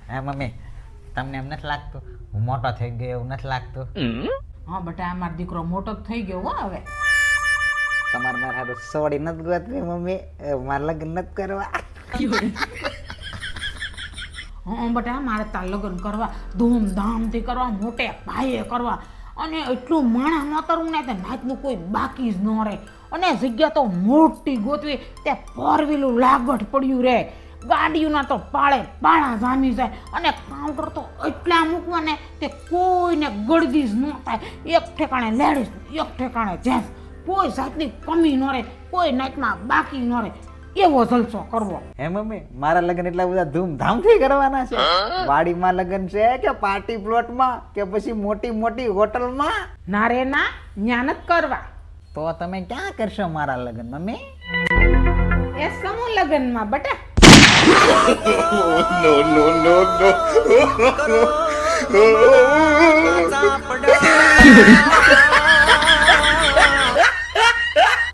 હે મમ્મી, તમને એમ નથી લાગતું હું મોટો થઈ ગયો એવું નથી લાગતું? હા બેટા, અમારો દીકરો મોટો જ થઈ ગયો હો હવે. તમારે મારા હારું સોડી નથી ગોતવી મમ્મી, મારા લગ્ન નથી કરવા. હા બેટા, મારે તાર લગ્ન કરવા, ધૂમધામથી કરવા, મોટે પાયે કરવા, અને એટલું માણા નોતરવું ને તે નાચનું કોઈ બાકી જ ન રહે. અને જગ્યા તો મોટી ગોતવી, તે ફોર વ્હીલું લાગટ પડ્યું રહે, ગાડીઓના તો પાળે પાળા જામી જાય, અને કાઉન્ટર તો એટલા મૂકવા ને તે કોઈને ગળદી જ ન થાય. એક ઠેકાણે લેડીઝ, એક ઠેકાણે જેન્ટ્સ, કોઈ જાતની કમી ન રહે, કોઈ નાચમાં બાકી ન રહે, એવો જલસો કરવો. હે મમ્મી, મારા લગ્ન એટલા બધા ધૂમધામથી કરવાના છે? વાડીમાં લગ્ન છે કે પાર્ટી પ્લોટમાં કે પછી મોટી મોટી હોટલમાં? ના રે ના, ન્યા નથી કરવા. તો તમે ક્યાં કરશો મારા લગ્ન મમ્મી? એ સમૂહ લગ્નમાં બેટા. no.